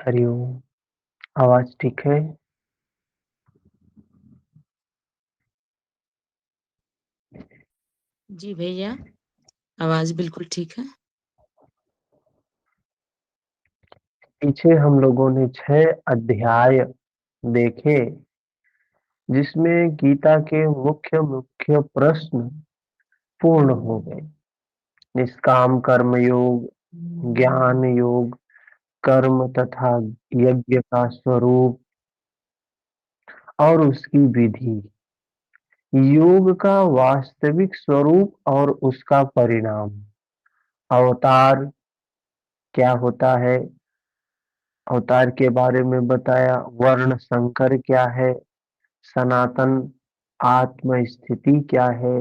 हरिओम। आवाज ठीक है? जी भैया, आवाज़ बिल्कुल ठीक है। पीछे हम लोगों ने 6 अध्याय देखे, जिसमें गीता के मुख्य मुख्य प्रश्न पूर्ण हो गए। निष्काम कर्म योग, ज्ञान योग, कर्म तथा यज्ञ का स्वरूप और उसकी विधि, योग का वास्तविक स्वरूप और उसका परिणाम, अवतार क्या होता है, अवतार के बारे में बताया, वर्ण संकर क्या है, सनातन आत्म स्थिति क्या है।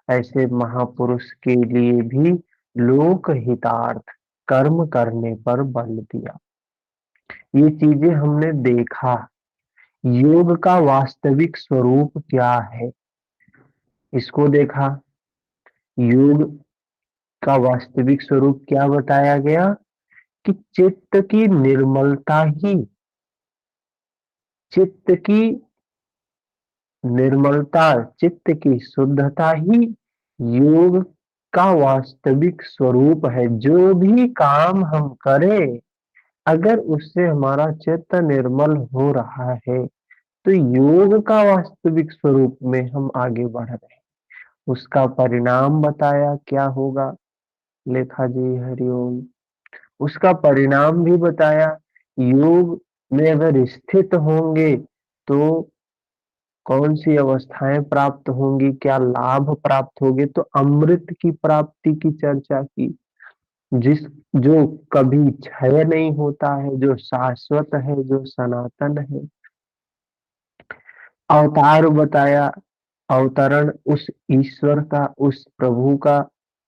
ऐसे महापुरुष के लिए भी लोक हितार्थ कर्म करने पर बल दिया। ये चीजें हमने देखा। योग का वास्तविक स्वरूप क्या है, इसको देखा। योग का वास्तविक स्वरूप क्या बताया गया कि चित्त की निर्मलता ही, चित्त की निर्मलता, चित्त की शुद्धता ही योग का वास्तविक स्वरूप है। जो भी काम हम करें, अगर उससे हमारा चित्त निर्मल हो रहा है, तो योग का वास्तविक स्वरूप में हम आगे बढ़ रहे हैं। उसका परिणाम बताया क्या होगा। लेखा जी हरिओम। उसका परिणाम भी बताया। योग में अगर स्थित होंगे तो कौन सी अवस्थाएं प्राप्त होंगी, क्या लाभ प्राप्त होंगे। तो अमृत की प्राप्ति की चर्चा की, जिस जो कभी क्षय नहीं होता है, जो शाश्वत है, जो सनातन है। अवतार बताया, अवतरण उस ईश्वर का, उस प्रभु का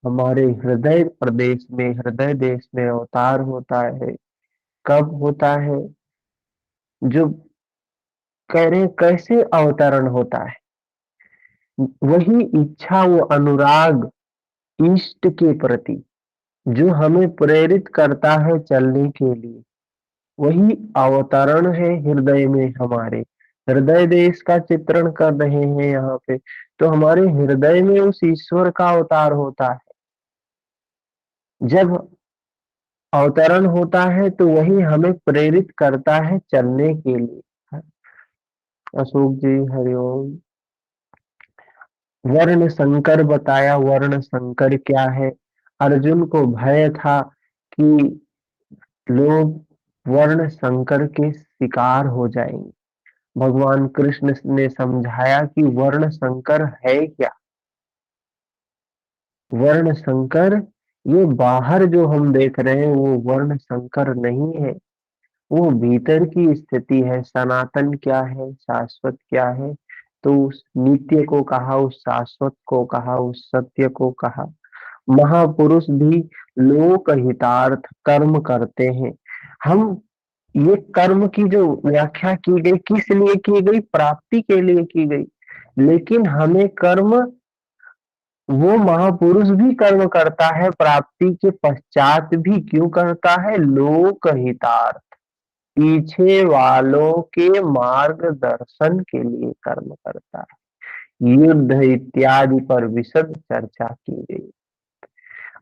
हमारे हृदय प्रदेश में, हृदय देश में अवतार होता है। कब होता है? जो कह रहे हैं, कैसे अवतरण होता है? वही इच्छा, वो अनुराग इष्ट के प्रति जो हमें प्रेरित करता है चलने के लिए, वही अवतरण है हृदय में। हमारे हृदय देश का चित्रण कर रहे हैं यहाँ पे, तो हमारे हृदय में उस ईश्वर का अवतार होता है। जब अवतरण होता है तो वही हमें प्रेरित करता है चलने के लिए। अशोक जी हरिओम। वर्ण संकर बताया, वर्ण संकर क्या है। अर्जुन को भय था कि लोग वर्ण संकर के शिकार हो जाएंगे। भगवान कृष्ण ने समझाया कि वर्ण संकर है क्या। वर्ण संकर, ये बाहर जो हम देख रहे हैं वो वर्ण संकर नहीं है, वो भीतर की स्थिति है। सनातन क्या है, शाश्वत क्या है। तो उस नित्य को कहा, उस शाश्वत को कहा, उस सत्य को कहा। महापुरुष भी लोक हितार्थ कर्म करते हैं। हम ये कर्म की जो व्याख्या की गई, किस लिए की गई? प्राप्ति के लिए की गई। लेकिन हमें कर्म, वो महापुरुष भी कर्म करता है प्राप्ति के पश्चात भी। क्यों करता है? लोक हितार्थ, पीछे वालों के मार्गदर्शन के लिए कर्म करता है। युद्ध इत्यादि पर विशद चर्चा की गई।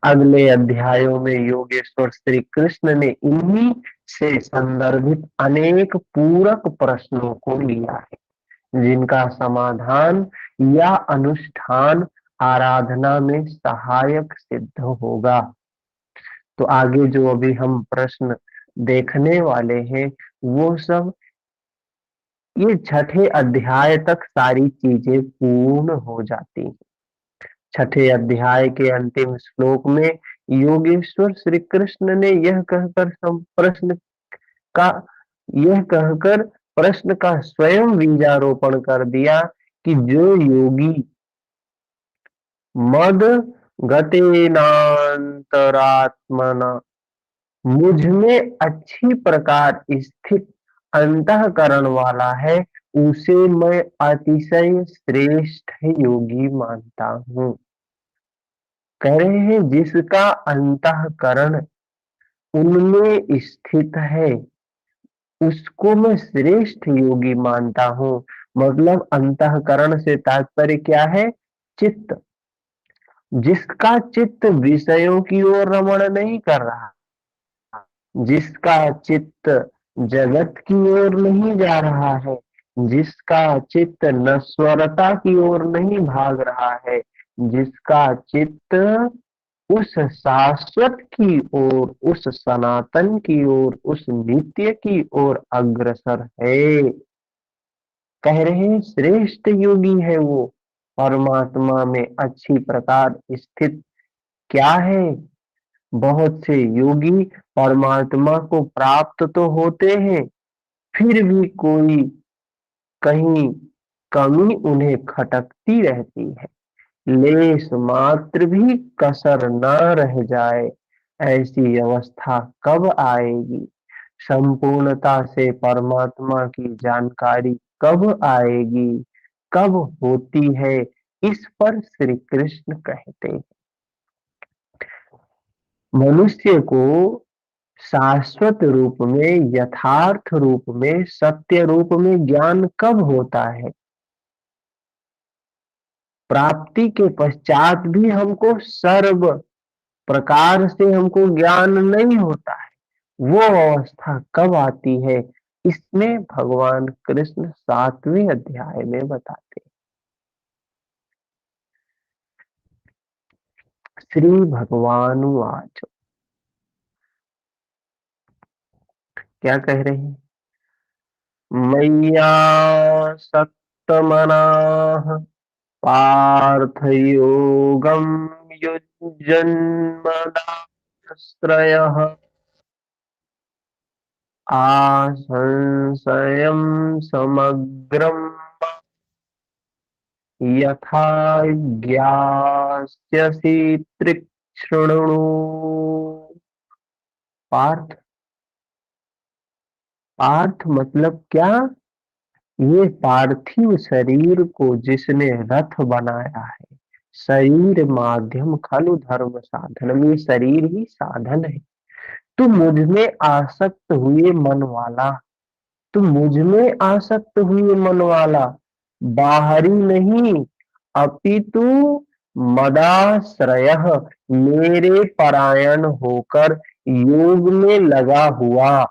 अगले अध्यायों में योगेश्वर श्री कृष्ण ने इन्हीं से संदर्भित अनेक पूरक प्रश्नों को लिया है, जिनका समाधान या अनुष्ठान आराधना में सहायक सिद्ध होगा। तो आगे जो अभी हम प्रश्न देखने वाले हैं, वो सब ये छठे अध्याय तक सारी चीजें पूर्ण हो जाती हैं। छठे अध्याय के अंतिम श्लोक में योगेश्वर श्री कृष्ण ने का यह कहकर प्रश्न का स्वयं बीजारोपण कर दिया कि जो योगी मद गतेनांतरात्मना, मुझ में अच्छी प्रकार स्थित अंतःकरण वाला है, उसे मैं अतिशय श्रेष्ठ योगी मानता हूँ। कह रहे हैं जिसका अंतःकरण उनमें स्थित है, उसको मैं श्रेष्ठ योगी मानता हूँ। मतलब अंतःकरण से तात्पर्य क्या है? चित्त। जिसका चित्त विषयों की ओर रमण नहीं कर रहा, जिसका चित्त जगत की ओर नहीं जा रहा है, जिसका चित्त नश्वरता की ओर नहीं भाग रहा है, जिसका चित्त उस शाश्वत की ओर, उस सनातन की ओर, उस नित्य की ओर अग्रसर है, कह रहे हैं श्रेष्ठ योगी है वो, परमात्मा में अच्छी प्रकार स्थित। क्या है? बहुत से योगी परमात्मा को प्राप्त तो होते हैं, फिर भी कोई कहीं कमी उन्हें खटकती रहती है, लेश मात्र भी कसर न रह जाए। ऐसी अवस्था कब आएगी? संपूर्णता से परमात्मा की जानकारी कब आएगी? कब होती है? इस पर श्री कृष्ण कहते हैं, मनुष्य को शाश्वत रूप में, यथार्थ रूप में, सत्य रूप में ज्ञान कब होता है? प्राप्ति के पश्चात भी हमको सर्व प्रकार से हमको ज्ञान नहीं होता है। वो अवस्था कब आती है? इसमें भगवान कृष्ण 7वें अध्याय में बताते हैं। श्री भगवान वाच, क्या कह रहे हैं? मैया सत्तमनाः पार्थयोगं युज्यन्मदाश्रयः आसंशयं समग्रम् यथा ज्ञास्यसि तृक्ष्णु। पार्थ, पार्थ मतलब क्या? ये पार्थिव शरीर को जिसने रथ बनाया है, शरीर माध्यम खलु धर्म साधन, ये शरीर ही साधन है। तू मुझ में आसक्त हुए मन वाला, तू मुझ में आसक्त हुए मन वाला, बाहरी नहीं, अपितु मदाश्रय, मेरे परायण होकर योग में लगा हुआ,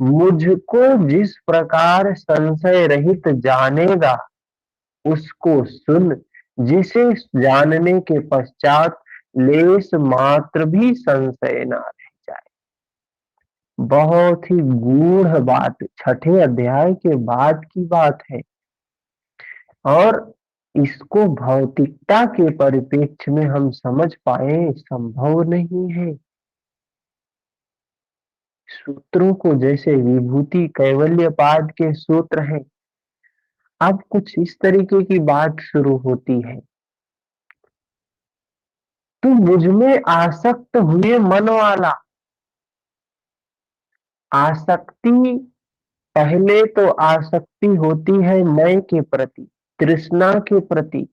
मुझको जिस प्रकार संशय रहित जानेगा उसको सुन, जिसे जानने के पश्चात लेश मात्र भी संशय ना रह जाए। बहुत ही गूढ़ बात, छठे अध्याय के बाद की बात है, और इसको भौतिकता के परिप्रेक्ष्य में हम समझ पाए संभव नहीं है। सूत्रों को जैसे विभूति कैवल्य पाद के सूत्र हैं, अब कुछ इस तरीके की बात शुरू होती है। तू मुझ में आसक्त हुए मन वाला, आसक्ति, पहले तो आसक्ति होती है मैं के प्रति, तृष्णा के प्रति,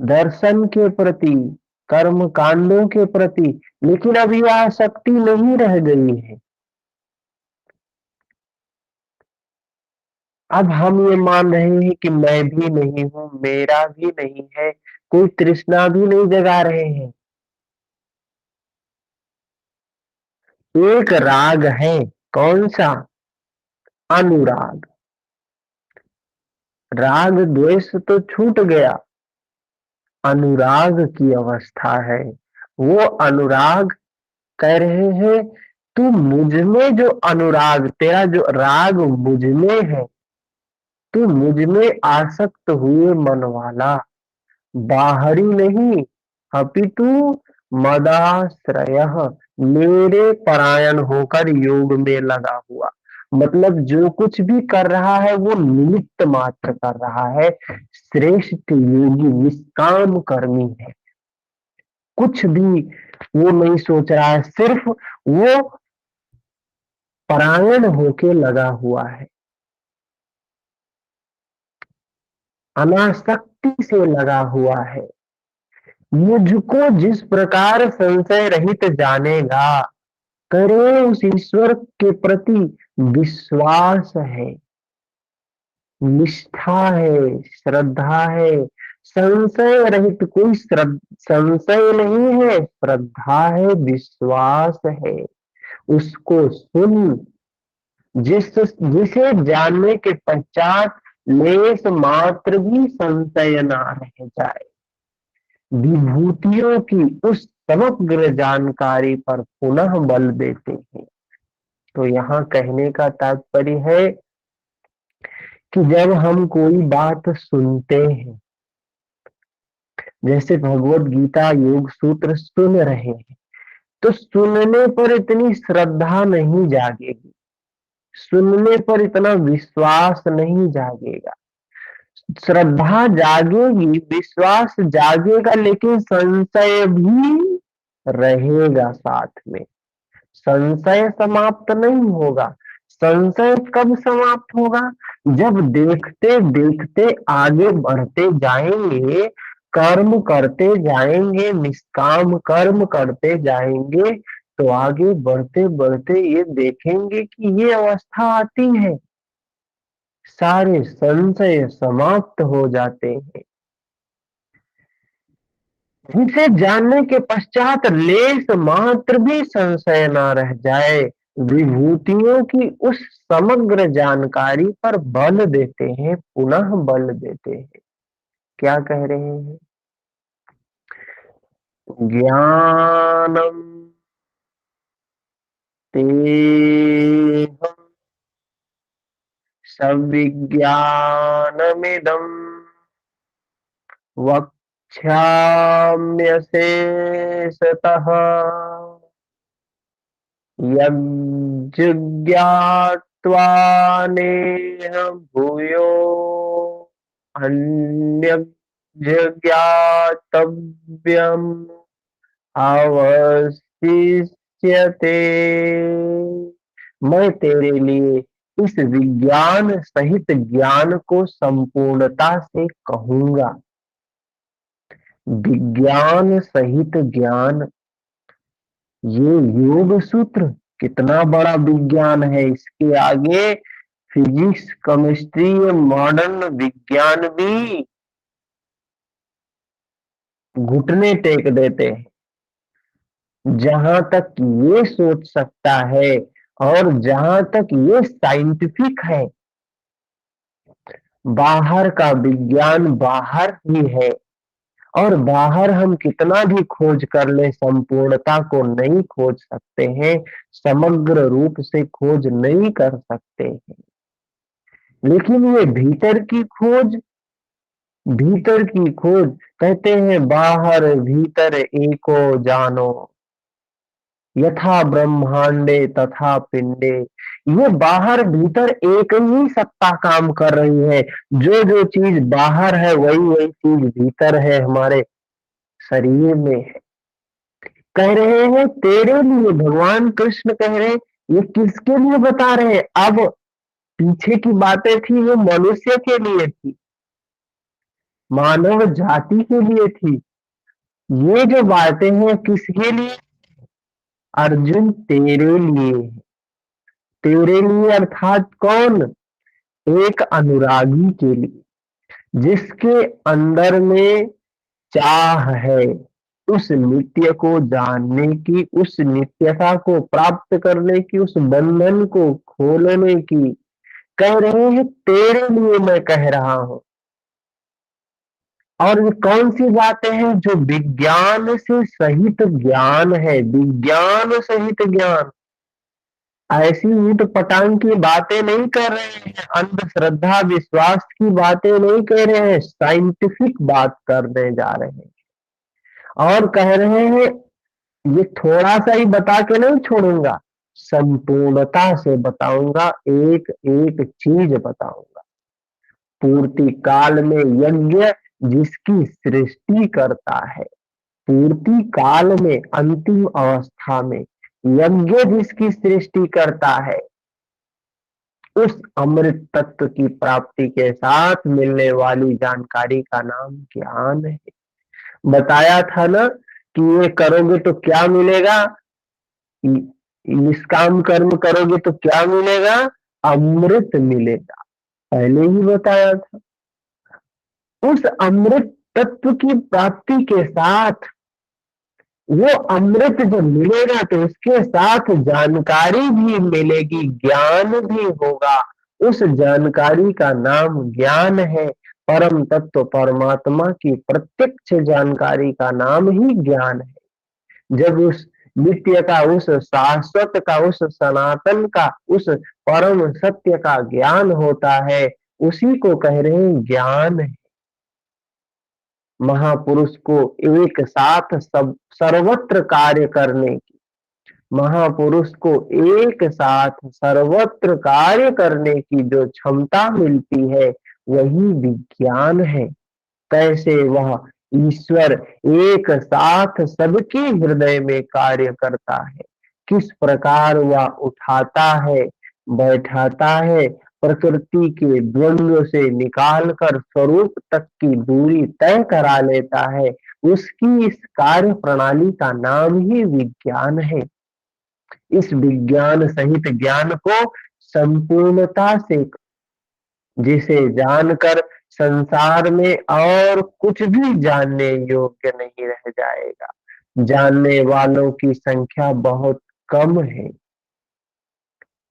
दर्शन के प्रति, कर्म कांडों के प्रति, लेकिन अब यह आसक्ति नहीं रह गई है। अब हम ये मान रहे हैं कि मैं भी नहीं हूं, मेरा भी नहीं है, कोई तृष्णा भी नहीं जगा रहे हैं। एक राग है, कौन सा? अनुराग। राग द्वेष तो छूट गया, अनुराग की अवस्था है। वो अनुराग, कह रहे हैं तू मुझ में जो अनुराग, तेरा जो राग मुझ में है, तू मुझ में आसक्त हुए मन वाला, बाहरी नहीं, अपितु मदाश्रय, मेरे परायण होकर योग में लगा हुआ। मतलब जो कुछ भी कर रहा है वो निमित्त मात्र कर रहा है। श्रेष्ठ योगी निष्काम कर्मी है, कुछ भी वो नहीं सोच रहा है, सिर्फ वो परायण होके लगा हुआ है, अनासक्ति से लगा हुआ है। मुझको जिस प्रकार संशय रहित जानेगा, कह रहे हैं उस ईश्वर के प्रति विश्वास है, निष्ठा है, श्रद्धा है, संशय रहित, कोई संशय नहीं है, श्रद्धा है, विश्वास है। उसको सुन, जिसे जानने के पश्चात लेस मात्र भी संशय ना रह जाए, विभूतियों की उस समग्र जानकारी पर पुनः बल देते हैं। तो यहाँ कहने का तात्पर्य है कि जब हम कोई बात सुनते हैं, जैसे भगवत गीता योग सूत्र सुन रहे हैं, तो सुनने पर इतनी श्रद्धा नहीं जागेगी, सुनने पर इतना विश्वास नहीं जागेगा। श्रद्धा जागेगी, विश्वास जागेगा, लेकिन संशय भी रहेगा साथ में। संशय समाप्त नहीं होगा। संशय कब समाप्त होगा? जब देखते देखते आगे बढ़ते जाएंगे, कर्म करते जाएंगे, निष्काम कर्म करते जाएंगे, तो आगे बढ़ते बढ़ते ये देखेंगे कि ये अवस्था आती है, सारे संशय समाप्त हो जाते हैं। जिसे जानने के पश्चात लेस मात्र भी संशय ना रह जाए, विभूतियों की उस समग्र जानकारी पर बल देते हैं, पुनः बल देते हैं। क्या कह रहे हैं? ज्ञानम तेहम सविज्ञानमिदं वक्ष्याम्यशेषतः यज्ञात्वा नेह भूयो अन्यज्ञातव्यम् अवशिष्यते। मैं तेरे लिए इस विज्ञान सहित ज्ञान को संपूर्णता से कहूंगा। विज्ञान सहित ज्ञान, ये योग सूत्र कितना बड़ा विज्ञान है, इसके आगे फिजिक्स, केमिस्ट्री, मॉडर्न विज्ञान भी घुटने टेक देते हैं। जहां तक ये सोच सकता है और जहां तक ये साइंटिफिक है, बाहर का विज्ञान बाहर ही है, और बाहर हम कितना भी खोज कर ले, संपूर्णता को नहीं खोज सकते हैं, समग्र रूप से खोज नहीं कर सकते हैं। लेकिन ये भीतर की खोज, कहते हैं बाहर भीतर एको जानो, यथा ब्रह्मांडे तथा पिंडे। ये बाहर भीतर एक ही सत्ता काम कर रही है। जो जो चीज बाहर है वही वही चीज भीतर है, हमारे शरीर में है। कह रहे हैं तेरे लिए, भगवान कृष्ण कह रहे हैं, ये किसके लिए बता रहे हैं? अब पीछे की बातें थी वो मनुष्य के लिए थी, मानव जाति के लिए थी। ये जो बातें हैं किसके लिए? अर्जुन तेरे लिए। तेरे लिए अर्थात कौन? एक अनुरागी के लिए, जिसके अंदर में चाह है उस नित्य को जानने की, उस नित्यता को प्राप्त करने की, उस बंधन को खोलने की। कह रहे हैं तेरे लिए मैं कह रहा हूं। और ये कौन सी बातें हैं? जो विज्ञान से सहित ज्ञान है, विज्ञान सहित ज्ञान। ऐसी ऊट पटांग की बातें नहीं कर रहे हैं, अंधश्रद्धा विश्वास की बातें नहीं कह रहे हैं, साइंटिफिक बात करने जा रहे हैं। और कह रहे हैं ये थोड़ा सा ही बता के नहीं छोड़ूंगा, संपूर्णता से बताऊंगा, एक एक चीज बताऊंगा। पूर्ति काल में यज्ञ जिसकी सृष्टि करता है, पूर्ति काल में अंतिम अवस्था में यज्ञ जिसकी सृष्टि करता है, उस अमृत तत्व की प्राप्ति के साथ मिलने वाली जानकारी का नाम ज्ञान है। बताया था ना कि ये करोगे तो क्या मिलेगा? निष्काम कर्म करोगे तो क्या मिलेगा? अमृत मिलेगा। पहले ही बताया था। उस अमृत तत्व की प्राप्ति के साथ, वो अमृत जब मिलेगा तो उसके साथ जानकारी भी मिलेगी, ज्ञान भी होगा। उस जानकारी का नाम ज्ञान है। परम तत्व परमात्मा की प्रत्यक्ष जानकारी का नाम ही ज्ञान है। जब उस नित्य का, उस शाश्वत का, उस सनातन का, उस परम सत्य का ज्ञान होता है, उसी को कह रहे हैं ज्ञान है। महापुरुष को एक साथ सब सर्वत्र कार्य करने की, महापुरुष को एक साथ सर्वत्र कार्य करने की जो क्षमता मिलती है, वही विज्ञान है। कैसे वह ईश्वर एक साथ सबके हृदय में कार्य करता है, किस प्रकार वह उठाता है, बैठाता है, प्रकृति के द्वंद्व से निकालकर स्वरूप तक की दूरी तय करा लेता है, उसकी इस कार्य प्रणाली का नाम ही विज्ञान है। इस विज्ञान सहित ज्ञान को संपूर्णता से, जिसे जानकर संसार में और कुछ भी जानने योग्य नहीं रह जाएगा। जानने वालों की संख्या बहुत कम है।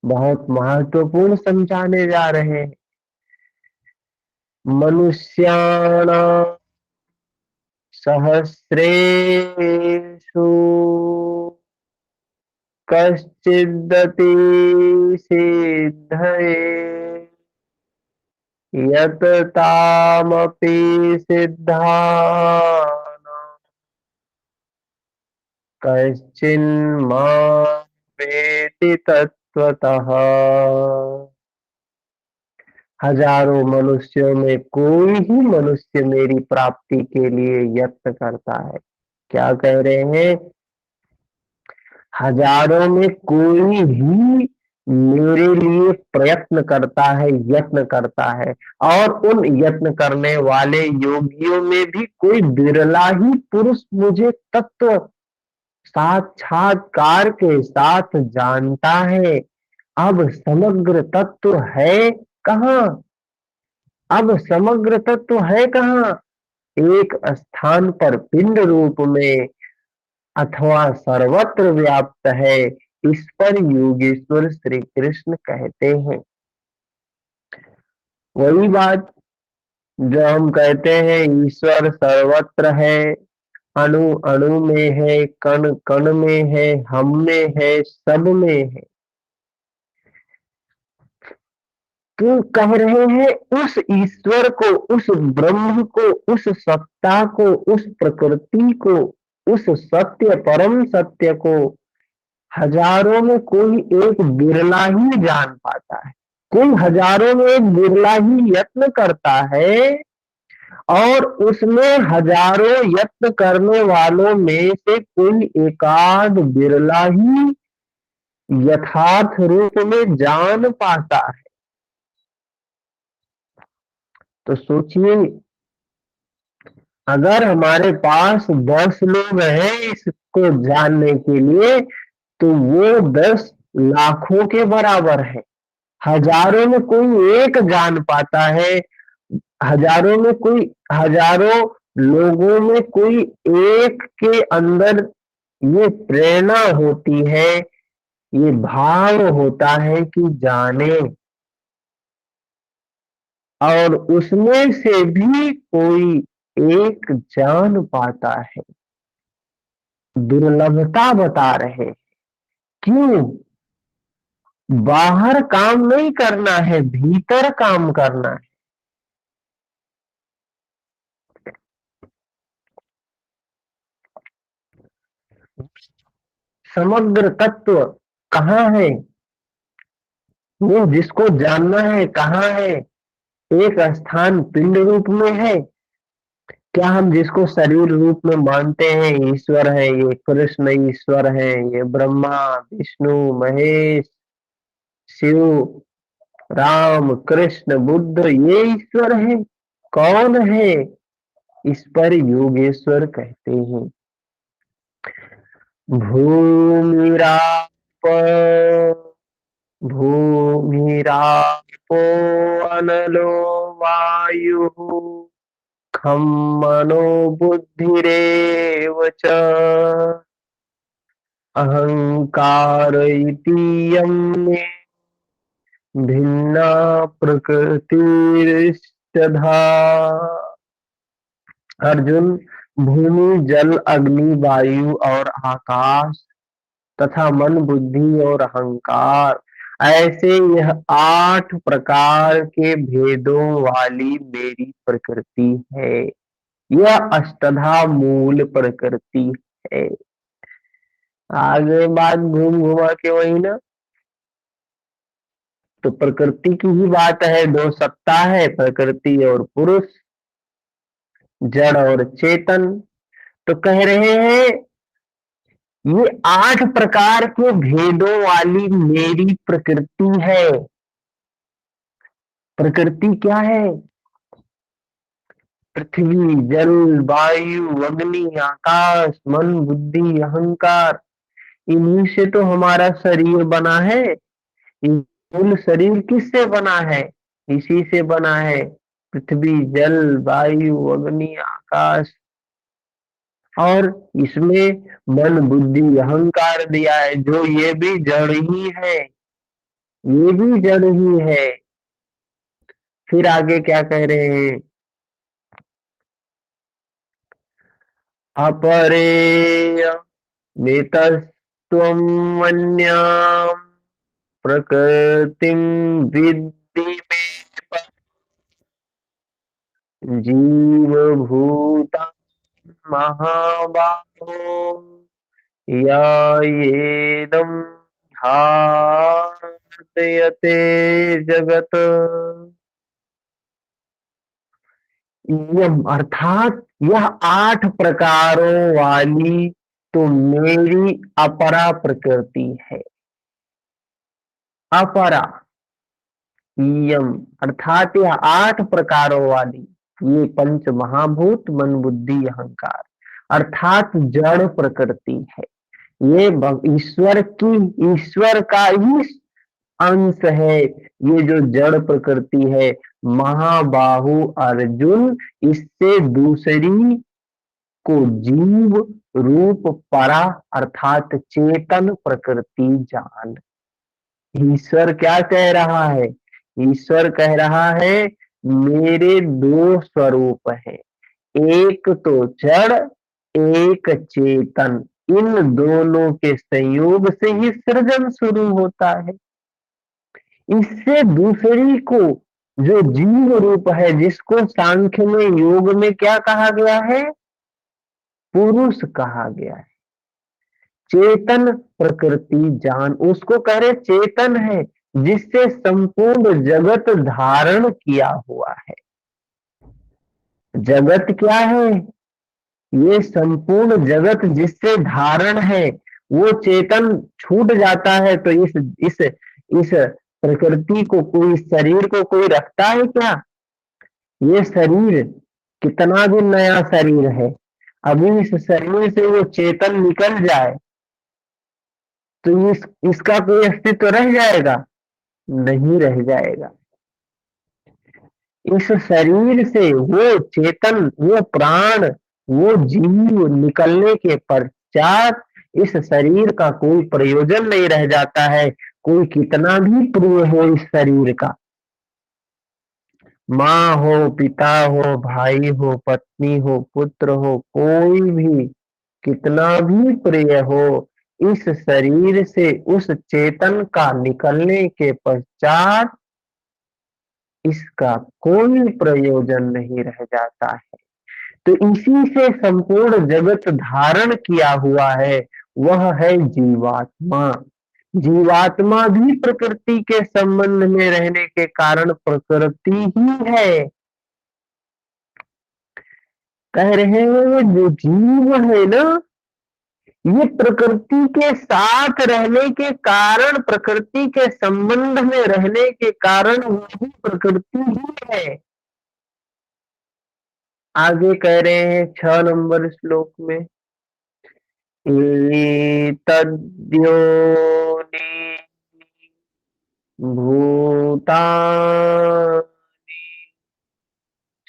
बहुत महत्वपूर्ण समझाने जा रहे हैं। मनुष्याणां सहस्रेषु कश्चिदति सिद्धये यत तामपि सिद्धानां कश्चिन्मां वेत्ति तत्त्वतः। हजारों मनुष्यों में कोई ही मनुष्य मेरी प्राप्ति के लिए यत्न करता है। क्या कह रहे हैं? हजारों में कोई भी मेरे लिए प्रयत्न करता है, यत्न करता है, और उन यत्न करने वाले योगियों में भी कोई बिरला ही पुरुष मुझे तत्व साक्षात्कार के साथ जानता है। अब समग्र तत्व है कहाँ? अब समग्र तत्व है कहाँ? एक स्थान पर पिंड रूप में अथवा सर्वत्र व्याप्त है। इस पर योगेश्वर श्री कृष्ण कहते हैं। वही बात जो हम कहते हैं, ईश्वर सर्वत्र है, अणु अणु में है, कण कण में है, हम में है, सब में है। तो कह रहे हैं उस ईश्वर को, उस ब्रह्म को, उस सत्ता को, उस प्रकृति को, उस सत्य परम सत्य को हजारों में कोई एक बिरला ही जान पाता है। कोई हजारों में एक बिरला ही यत्न करता है, और उसमें हजारों यत्न करने वालों में से कोई एकाध बिरला ही यथार्थ रूप में जान पाता है। तो सोचिए, अगर हमारे पास 10 लोग हैं इसको जानने के लिए, तो वो 10 लाखों के बराबर है। हजारों में कोई एक जान पाता है, हजारों में कोई, हजारों लोगों में कोई एक के अंदर ये प्रेरणा होती है, ये भाव होता है कि जाने, और उसमें से भी कोई एक जान पाता है। दुर्लभता बता रहे। क्यों? बाहर काम नहीं करना है, भीतर काम करना है। समग्र तत्व कहाँ है? वो जिसको जानना है कहाँ है? एक स्थान पिंड रूप में है। क्या हम जिसको शरीर रूप में मानते हैं ईश्वर है, ये कृष्ण ईश्वर है, ये ब्रह्मा विष्णु महेश शिव राम कृष्ण बुद्ध ये ईश्वर है? कौन है? इस पर योगेश्वर कहते हैं, भूमिरा भूमिरापो अनलो वायुः खं मनो बुद्धिरेव च अहंकार इतीयं मे भिन्ना प्रकृतिरिष्टधा। अर्जुन, भूमि, जल, अग्नि, वायु और आकाश तथा मन, बुद्धि और अहंकार, ऐसे यह 8 प्रकार के भेदों वाली मेरी प्रकृति है। यह अष्टधा मूल प्रकृति है। आगे बात घूम घुमा के वही ना, तो प्रकृति की ही बात है। 2 सत्ता है, प्रकृति और पुरुष, जड़ और चेतन। तो कह रहे हैं ये 8 प्रकार के भेदों वाली मेरी प्रकृति है। प्रकृति क्या है? पृथ्वी, जल, वायु, अग्नि, आकाश, मन, बुद्धि, अहंकार, इन्हीं से तो हमारा शरीर बना है। मूल शरीर किससे बना है? इसी से बना है। पृथ्वी, जल, वायु, अग्नि, आकाश, और इसमें मन, बुद्धि, अहंकार दिया है, जो ये भी जड़ ही है। ये भी जड़ ही है। फिर आगे क्या कह रहे हैं? अपरेय नेतस्त्वं अन्यां प्रकृतिं विद्धि मे जीवभूता महाबाहो येदं धारयते जगत। यम अर्थात यह 8 प्रकारों वाली तो मेरी अपरा प्रकृति है। अपरा, यम अर्थात यह 8 प्रकारों वाली, ये पंच महाभूत, मन, बुद्धि, अहंकार, अर्थात जड़ प्रकृति है। ये ईश्वर का ही अंश है। ये जो जड़ प्रकृति है, महाबाहु अर्जुन, इससे दूसरी को जीव रूप परा अर्थात चेतन प्रकृति जान। ईश्वर क्या कह रहा है? ईश्वर कह रहा है मेरे 2 स्वरूप है, एक तो जड़, एक चेतन। इन दोनों के संयोग से ही सृजन शुरू होता है। इससे दूसरी को, जो जीव रूप है, जिसको सांख्य में, योग में क्या कहा गया है? पुरुष कहा गया है। चेतन प्रकृति जान, उसको कह रहे चेतन है, जिससे संपूर्ण जगत धारण किया हुआ है। जगत क्या है? ये संपूर्ण जगत जिससे धारण है, वो चेतन छूट जाता है तो इस प्रकृति को, कोई शरीर को कोई रखता है क्या? ये शरीर कितना भी नया शरीर है, अभी इस शरीर से वो चेतन निकल जाए तो इसका कोई अस्तित्व रह जाएगा? नहीं रह जाएगा। इस शरीर से वो चेतन, वो प्राण, वो जीव निकलने के पश्चात इस शरीर का कोई प्रयोजन नहीं रह जाता है। कोई कितना भी प्रिय हो इस शरीर का, माँ हो, पिता हो, भाई हो, पत्नी हो, पुत्र हो, कोई भी कितना भी प्रिय हो, इस शरीर से उस चेतन का निकलने के पश्चात इसका कोई प्रयोजन नहीं रह जाता है। तो इसी से संपूर्ण जगत धारण किया हुआ है, वह है जीवात्मा। जीवात्मा भी प्रकृति के संबंध में रहने के कारण प्रकृति ही है। कह रहे हैं जो जीव है ना, ये प्रकृति के साथ रहने के कारण, प्रकृति के संबंध में रहने के कारण वही प्रकृति ही है। आगे कह रहे हैं 6 नंबर श्लोक में, एतद्योनि भूतानि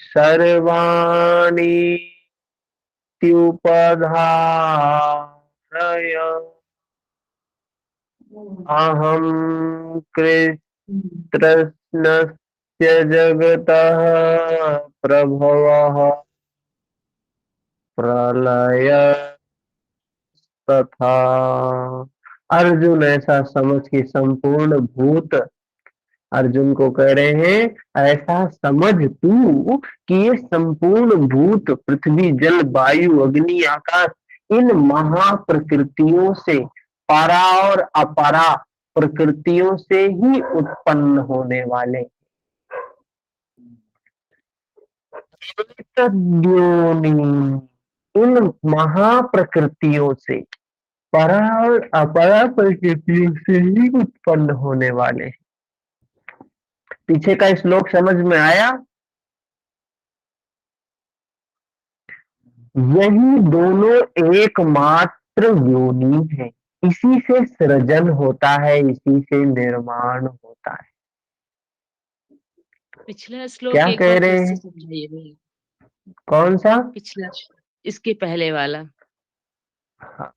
सर्वाणि त्युपधारय अहं कृष्णस्य जगतः प्रभवः प्रलय तथा। अर्जुन ऐसा समझ के संपूर्ण भूत अर्जुन को कह रहे हैं ऐसा समझ तू कि ये संपूर्ण भूत पृथ्वी जल वायु अग्नि आकाश इन महाप्रकृतियों से परा और अपरा प्रकृतियों से ही उत्पन्न होने वाले योनि इन महाप्रकृतियों से परा और अपरा प्रकृतियों से ही उत्पन्न होने वाले हैं। पीछे का श्लोक समझ में आया? यही दोनों एकमात्र योनि है, इसी से सृजन होता है, इसी से निर्माण होता है। पिछला श्लोक क्या एक कह बार फिर रहे से हैं? समझाइए भैया। कौन सा? पिछला इसके पहले वाला। हाँ,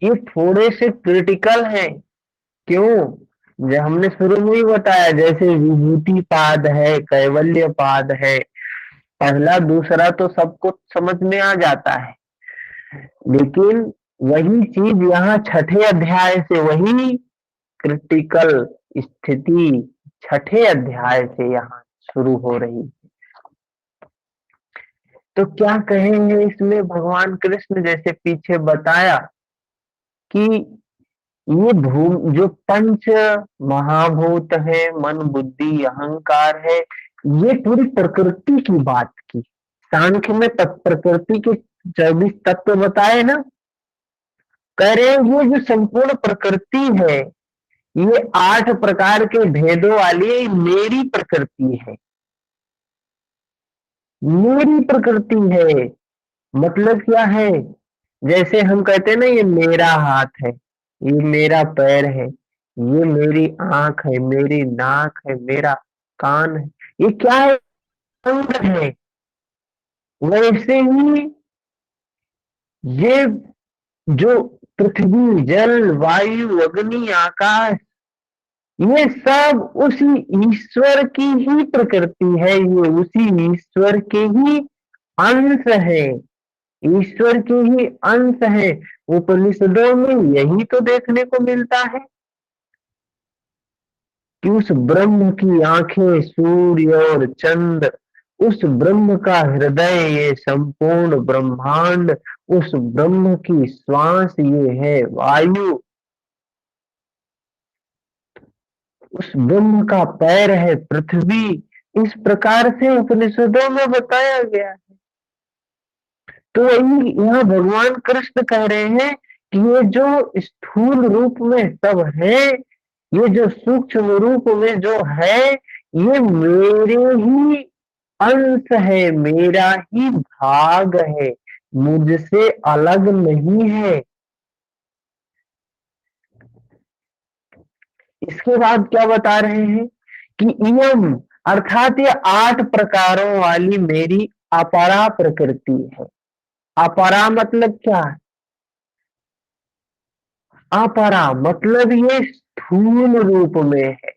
ये थोड़े से क्रिटिकल है। क्यों? जो हमने शुरू में ही बताया, जैसे विभूति पाद है, कैवल्य पाद है, पहला दूसरा तो सबको समझ में आ जाता है, लेकिन वही चीज यहाँ छठे अध्याय से वही क्रिटिकल स्थिति छठे अध्याय से यहाँ शुरू हो रही। तो क्या कहेंगे इसमें भगवान कृष्ण? जैसे पीछे बताया कि ये भूम जो पंच महाभूत है, मन बुद्धि अहंकार है, ये पूरी प्रकृति की बात की। सांख्य में प्रकृति के 24 तत्व बताए ना, कह रहे हैं ये जो संपूर्ण प्रकृति है ये 8 प्रकार के भेदों वाली मेरी प्रकृति है। मेरी प्रकृति है मतलब क्या है? जैसे हम कहते हैं ना, ये मेरा हाथ है, ये मेरा पैर है, ये मेरी आंख है, मेरी नाक है, मेरा कान है, ये क्या है? अंग है। वैसे ही ये जो पृथ्वी जल वायु अग्नि आकाश, ये सब उसी ईश्वर की ही प्रकृति है, ये उसी ईश्वर के ही अंश है, ईश्वर के ही अंश है। उपनिषदों में यही तो देखने को मिलता है कि उस ब्रह्म की आंखें सूर्य और चंद्र, उस ब्रह्म का हृदय ये संपूर्ण ब्रह्मांड, उस ब्रह्म की श्वास ये है वायु, उस ब्रह्म का पैर है पृथ्वी। इस प्रकार से उपनिषदों में बताया गया है। तो वही यहाँ भगवान कृष्ण कह रहे हैं कि ये जो स्थूल रूप में सब है, ये जो सूक्ष्म रूप में जो है, ये मेरे ही अंश है, मेरा ही भाग है, मुझसे अलग नहीं है। इसके बाद क्या बता रहे हैं कि इयम अर्थात ये 8 प्रकारों वाली मेरी अपरा प्रकृति है। अपरा मतलब क्या है? अपरा मतलब ये स्थूल रूप में है,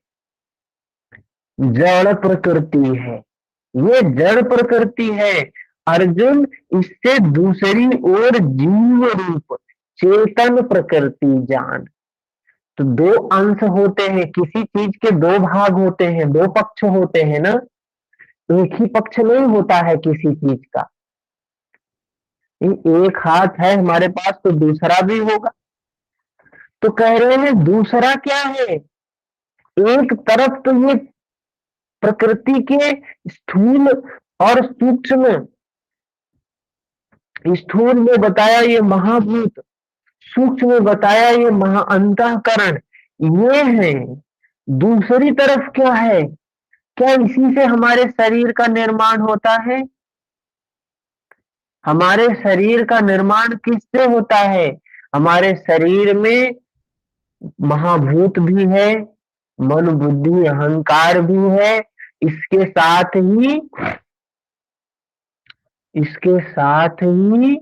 जड़ प्रकृति है, ये जड़ प्रकृति है अर्जुन। इससे दूसरी ओर जीव रूप चेतन प्रकृति जान। तो दो अंश होते हैं, किसी चीज के दो भाग होते हैं, दो पक्ष होते हैं ना, एक ही पक्ष नहीं होता है किसी चीज का। एक हाथ है हमारे पास तो दूसरा भी होगा। तो कह रहे हैं दूसरा क्या है? एक तरफ तो ये प्रकृति के स्थूल और सूक्ष्म, स्थूल में बताया ये महाभूत, सूक्ष्म में बताया ये महा अंतःकरण, ये है। दूसरी तरफ क्या है? क्या इसी से हमारे शरीर का निर्माण होता है? हमारे शरीर का निर्माण किससे होता है? हमारे शरीर में महाभूत भी है, मन बुद्धि अहंकार भी है, इसके साथ ही इसके साथ ही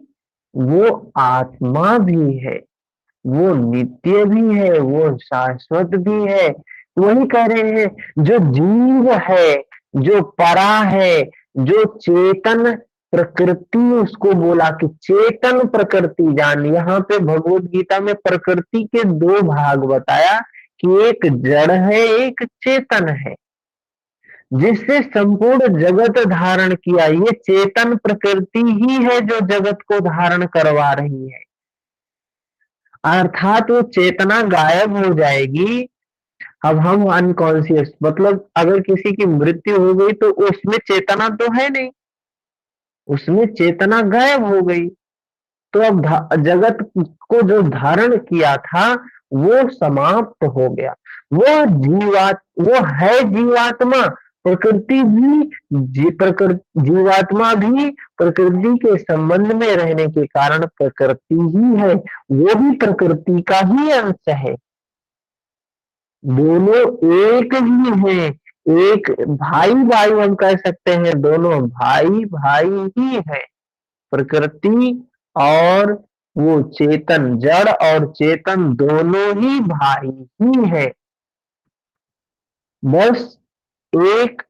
वो आत्मा भी है, वो नित्य भी है, वो शाश्वत भी है। वही कह रहे हैं, जो जीव है, जो परा है, जो चेतन प्रकृति, उसको बोला कि चेतन प्रकृति जान। यहाँ पे भगवत गीता में प्रकृति के दो भाग बताया कि एक जड़ है, एक चेतन है, जिससे संपूर्ण जगत धारण किया। ये चेतन प्रकृति ही है जो जगत को धारण करवा रही है। अर्थात वो चेतना गायब हो जाएगी। अब हम अनकॉन्शियस, मतलब अगर किसी की मृत्यु हो गई तो उसमें चेतना तो है नहीं, उसमें चेतना गायब हो गई। तो अब जगत को जो धारण किया था वो समाप्त हो गया। वो है जीवात्मा। प्रकृति भी जीवात्मा भी प्रकृति के संबंध में रहने के कारण प्रकृति ही है, वो भी प्रकृति का ही अंश है। दोनों एक ही हैं, एक भाई भाई हम कह सकते हैं, दोनों भाई भाई ही है। प्रकृति और वो चेतन, जड़ और चेतन दोनों ही भाई ही है। बस एक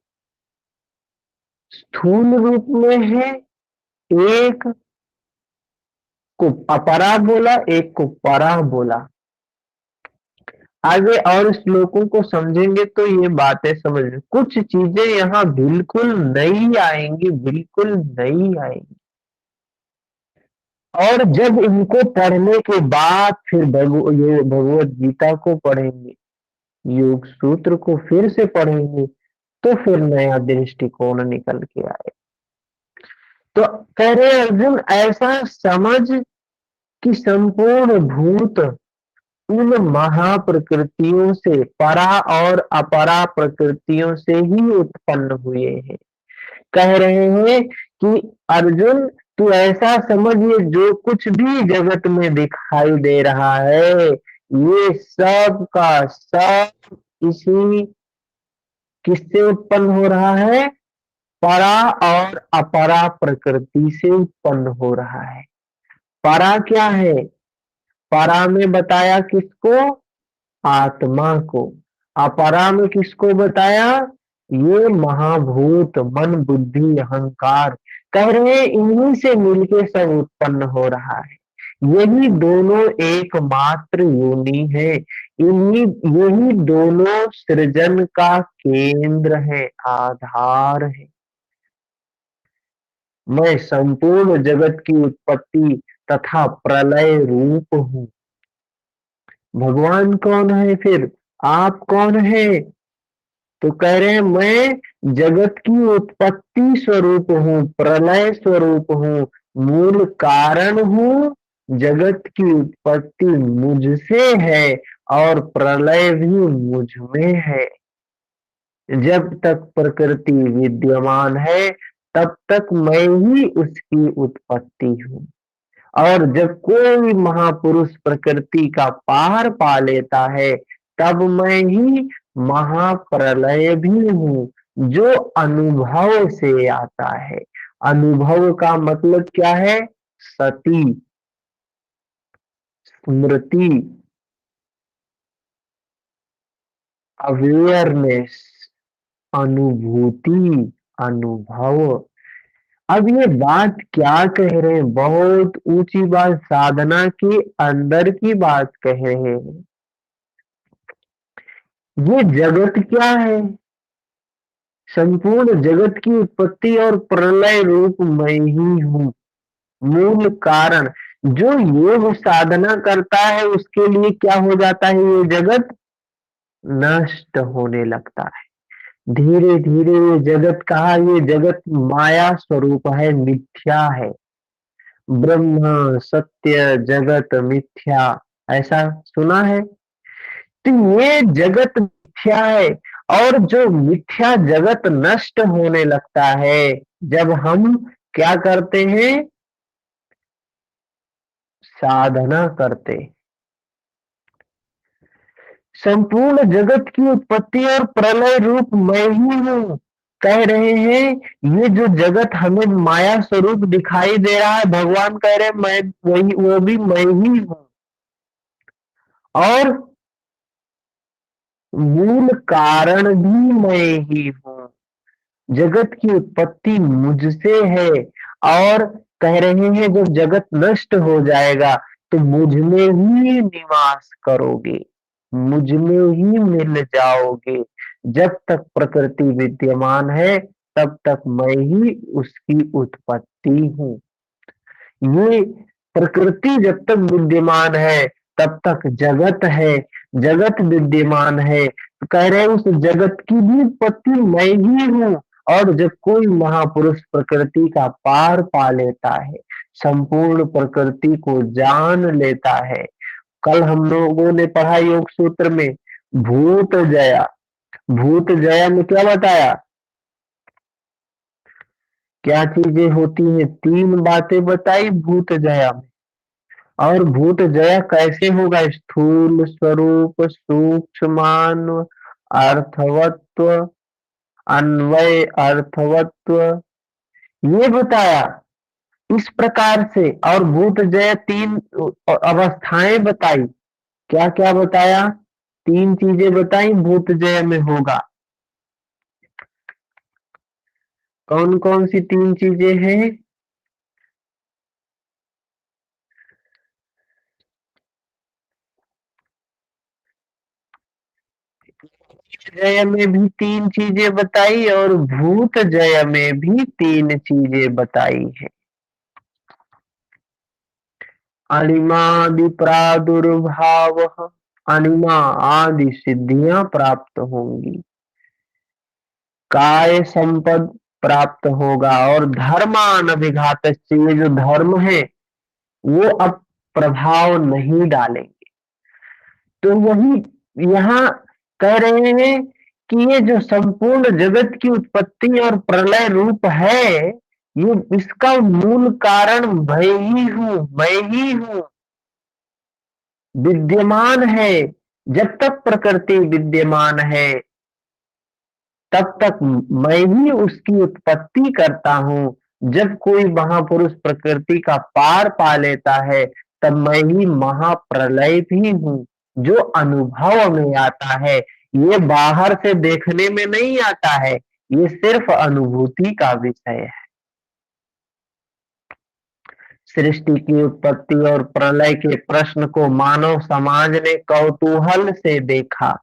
स्थूल रूप में है, एक को अपरा बोला, एक को परा बोला। आगे और श्लोकों को समझेंगे तो ये बातें समझ में, कुछ चीजें यहाँ बिल्कुल नई आएंगी, बिल्कुल नई आएंगी। और जब इनको पढ़ने के बाद फिर ये भगवत गीता को पढ़ेंगे, योग सूत्र को फिर से पढ़ेंगे, तो फिर नया दृष्टिकोण निकल के आए। तो कह रहे अर्जुन, ऐसा समझ कि संपूर्ण भूत उन महाप्रकृतियों से, परा और अपरा प्रकृतियों से ही उत्पन्न हुए हैं। कह रहे हैं कि अर्जुन, तू ऐसा समझ, ये जो कुछ भी जगत में दिखाई दे रहा है, ये सब का सब इसी किससे उत्पन्न हो रहा है? परा और अपरा प्रकृति से उत्पन्न हो रहा है। परा क्या है? परा में बताया किसको? आत्मा को। अपरा में किसको बताया? ये महाभूत, मन बुद्धि अहंकार। कह रहे हैं इन्हीं से मिलके सब उत्पन्न हो रहा है। यही दोनों एकमात्र योनि है, इन्हीं यही दोनों सृजन का केंद्र है, आधार है। मैं संपूर्ण जगत की उत्पत्ति तथा प्रलय रूप हूँ। भगवान कौन है फिर? आप कौन है? तो कह रहे हैं मैं जगत की उत्पत्ति स्वरूप हूँ, प्रलय स्वरूप हूँ, मूल कारण हूँ। जगत की उत्पत्ति मुझसे है और प्रलय भी मुझ में है। जब तक प्रकृति विद्यमान है तब तक मैं ही उसकी उत्पत्ति हूँ। और जब कोई महापुरुष प्रकृति का पार पा लेता है तब मैं ही महाप्रलय भी हूँ, जो अनुभव से आता है। अनुभव का मतलब क्या है? सती, स्मृति, अवेयरनेस, अनुभूति, अनुभव। अब ये बात क्या कह रहे हैं? बहुत ऊंची बात, साधना के अंदर की बात कह रहे हैं। ये जगत क्या है? संपूर्ण जगत की उत्पत्ति और प्रलय रूप मैं ही हूँ, मूल कारण। जो योग साधना करता है उसके लिए क्या हो जाता है? ये जगत नष्ट होने लगता है। धीरे धीरे ये जगत कहा, ये जगत माया स्वरूप है, मिथ्या है। ब्रह्म सत्य जगत मिथ्या, ऐसा सुना है? तो ये जगत मिथ्या है। और जो मिथ्या जगत नष्ट होने लगता है, जब हम क्या करते हैं? साधना करते। संपूर्ण जगत की उत्पत्ति और प्रलय रूप मैं ही हूँ। कह रहे हैं ये जो जगत हमें माया स्वरूप दिखाई दे रहा है, भगवान कह रहे हैं मैं वही, वो भी मैं ही हूँ। और मूल कारण भी मैं ही हूँ। जगत की उत्पत्ति मुझसे है। और कह रहे हैं जब जगत नष्ट हो जाएगा तो मुझ में ही निवास करोगे, मुझ में ही मिल जाओगे। जब तक प्रकृति विद्यमान है तब तक मैं ही उसकी उत्पत्ति हूँ। ये प्रकृति जब तक विद्यमान है तब तक जगत है, जगत विद्यमान है तो कह रहे हैं उस जगत की भी उत्पत्ति मैं ही हूँ। और जब कोई महापुरुष प्रकृति का पार पा लेता है, संपूर्ण प्रकृति को जान लेता है। कल हम लोगों ने पढ़ा योग सूत्र में भूत जया। भूत जया में क्या बताया, क्या चीजें होती हैं, तीन बातें बताई भूत जया में। और भूत जय कैसे होगा, स्थूल स्वरूप, सूक्ष्मान अर्थवत्व, अन्वय अर्थवत्व, ये बताया इस प्रकार से। और भूत जय तीन अवस्थाएं बताई। क्या क्या बताया, तीन चीजें बताई भूत जय में होगा। कौन कौन सी तीन चीजें हैं, जय में भी तीन चीजें बताई और भूत जय में भी तीन चीजें बताई है। अणिमादि प्रादुर्भाव, अणिमा आदि सिद्धियां प्राप्त होंगी, काय संपद प्राप्त होगा और धर्मान अभिघात, ये जो धर्म है वो अब प्रभाव नहीं डालेंगे। तो वही यहाँ कह रहे हैं कि ये जो संपूर्ण जगत की उत्पत्ति और प्रलय रूप है, ये इसका मूल कारण मैं ही हूँ, मैं ही हूँ, विद्यमान है। जब तक प्रकृति विद्यमान है तब तक मैं ही उसकी उत्पत्ति करता हूँ। जब कोई महापुरुष प्रकृति का पार पा लेता है तब मैं ही महाप्रलय भी हूँ, जो अनुभव में आता है। ये बाहर से देखने में नहीं आता है, ये सिर्फ अनुभूति का विषय है। सृष्टि की उत्पत्ति और प्रलय के प्रश्न को मानव समाज ने कौतूहल से देखा।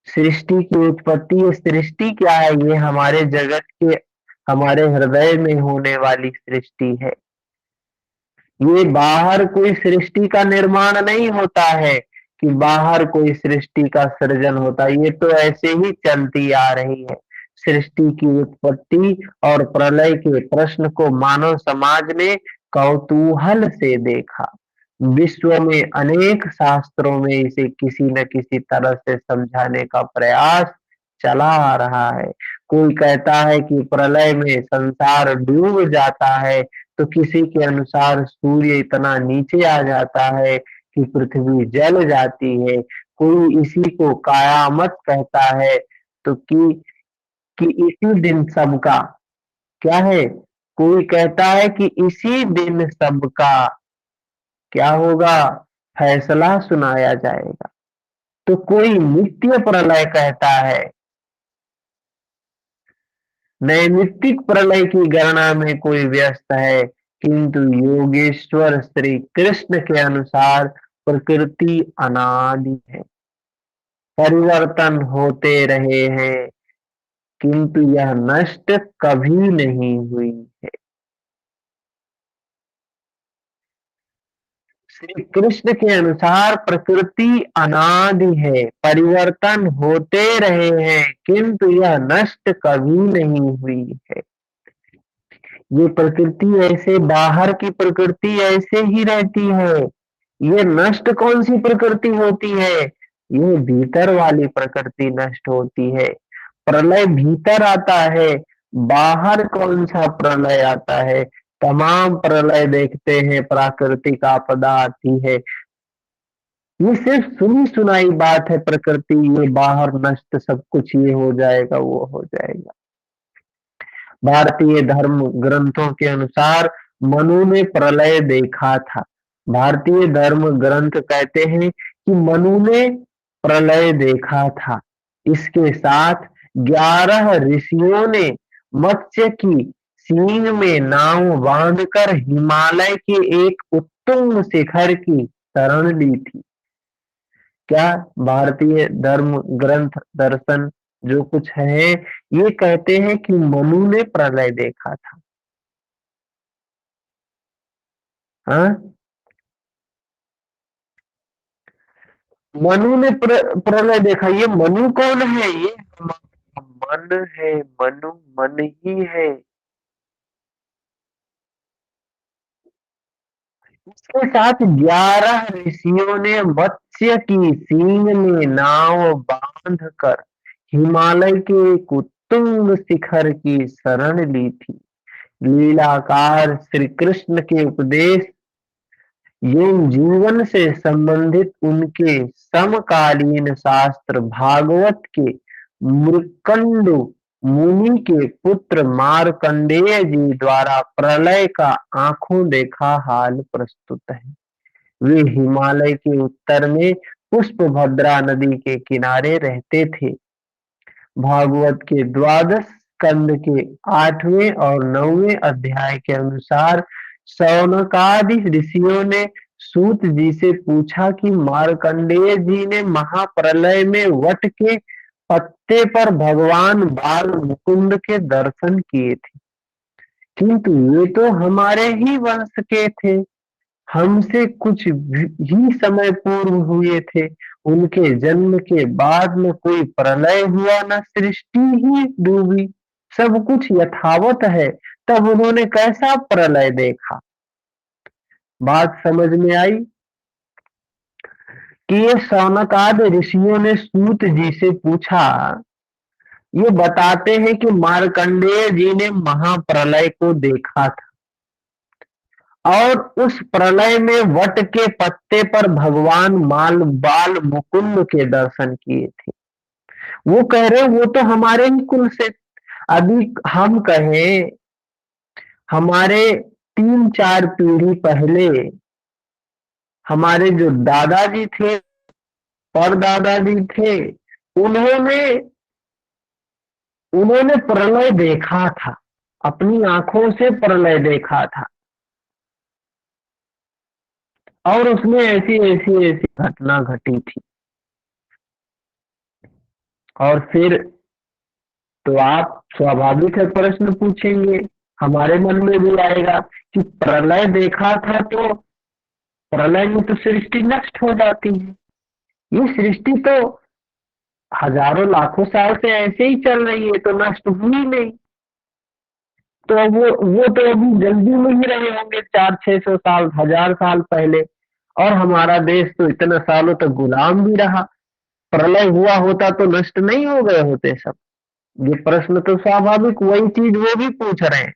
सृष्टि की उत्पत्ति, सृष्टि क्या है, ये हमारे जगत के, हमारे हृदय में होने वाली सृष्टि है। ये बाहर कोई सृष्टि का निर्माण नहीं होता है कि बाहर कोई सृष्टि का सृजन होता है, ये तो ऐसे ही चलती आ रही है। सृष्टि की उत्पत्ति और प्रलय के प्रश्न को मानव समाज ने कौतूहल से देखा। विश्व में अनेक शास्त्रों में इसे किसी न किसी तरह से समझाने का प्रयास चला आ रहा है। कोई कहता है कि प्रलय में संसार डूब जाता है, तो किसी के अनुसार सूर्य इतना नीचे आ जाता है कि पृथ्वी जल जाती है। कोई इसी को कायामत कहता है, तो कि इसी दिन सबका क्या है, कोई कहता है कि इसी दिन सबका क्या होगा, फैसला सुनाया जाएगा। तो कोई नित्य प्रलय कहता है। नैमित्तिक प्रलय की गणना में कोई व्यस्त है, किंतु योगेश्वर श्री कृष्ण के अनुसार प्रकृति अनादि है, परिवर्तन होते रहे हैं, किंतु यह नष्ट कभी नहीं हुई है। श्री कृष्ण के अनुसार प्रकृति अनादि है, परिवर्तन होते रहे हैं, किंतु यह नष्ट कभी नहीं हुई है। ये प्रकृति ऐसे, बाहर की प्रकृति ऐसे ही रहती है। ये नष्ट कौन सी प्रकृति होती है, ये भीतर वाली प्रकृति नष्ट होती है। प्रलय भीतर आता है, बाहर कौन सा प्रलय आता है, तमाम प्रलय देखते हैं, प्राकृतिक आपदा आती है। ये सिर्फ सुनी सुनाई बात है, प्रकृति ये बाहर नष्ट, सब कुछ ये हो जाएगा वो हो जाएगा। भारतीय धर्म ग्रंथों के अनुसार मनु ने प्रलय देखा था। भारतीय धर्म ग्रंथ कहते हैं कि मनु ने प्रलय देखा था। इसके साथ 11 ऋषियों ने मत्स्य की सींग में नाव बांधकर हिमालय के एक उत्तुंग शिखर की शरण ली थी। क्या भारतीय धर्म ग्रंथ दर्शन जो कुछ है ये कहते हैं कि मनु ने प्रलय देखा था। हाँ, मनु ने प्रलय देखा। ये मनु कौन है? ये हमारा मन है। मनु मन ही है। इसके साथ 11 ऋषियों ने मत्स्य की सींग में नाव बांध कर हिमालय के एक उत्तुंग शिखर की शरण ली थी। लीलाकार श्री कृष्ण के उपदेश एवं जीवन से संबंधित उनके समकालीन शास्त्र भागवत के मृकंडु मुनि के पुत्र मार्कंडेय जी द्वारा प्रलय का आंखों देखा हाल प्रस्तुत है। वे हिमालय के उत्तर में पुष्पभद्रा नदी के किनारे रहते थे। भागवत के द्वादश स्कंद के 8वें और 9वें अध्याय के अनुसार शौनकादि ऋषियों ने सूत जी से पूछा कि मार्कंडेय जी ने महाप्रलय में वट के पत्ते पर भगवान बाल मुकुंद के दर्शन किए थे, किंतु ये तो हमारे ही वंश के थे, हमसे कुछ ही समय पूर्व हुए थे। उनके जन्म के बाद में कोई प्रलय हुआ, न सृष्टि ही डूबी, सब कुछ यथावत है। तब उन्होंने कैसा प्रलय देखा? बात समझ में आई कि ये शौनकादि ऋषियों ने सूत जी से पूछा। ये बताते हैं कि मार्कंडेय जी ने महाप्रलय को देखा था और उस प्रलय में वट के पत्ते पर भगवान बाल मुकुंद के दर्शन किए थे। वो कह रहे वो तो हमारे ही कुल से। अभी हम कहें हमारे 3-4 पीढ़ी पहले हमारे जो दादाजी थे, परदादाजी थे, उन्होंने उन्होंने प्रलय देखा था, अपनी आंखों से प्रलय देखा था और उसमें ऐसी ऐसी ऐसी घटना घटी थी। और फिर तो आप स्वाभाविक है प्रश्न पूछेंगे, हमारे मन में भी आएगा कि प्रलय देखा था तो प्रलय में तो सृष्टि नष्ट हो जाती है। ये सृष्टि तो हजारों लाखों साल से ऐसे ही चल रही है, तो नष्ट हुई नहीं। तो वो तो अभी जल्दी में ही रहे होंगे 400-600 साल, 1000 साल पहले। और हमारा देश तो इतने सालों तक गुलाम भी रहा। प्रलय हुआ होता तो नष्ट नहीं हो गए होते सब। ये प्रश्न तो स्वाभाविक, वही चीज वो भी पूछ रहे हैं।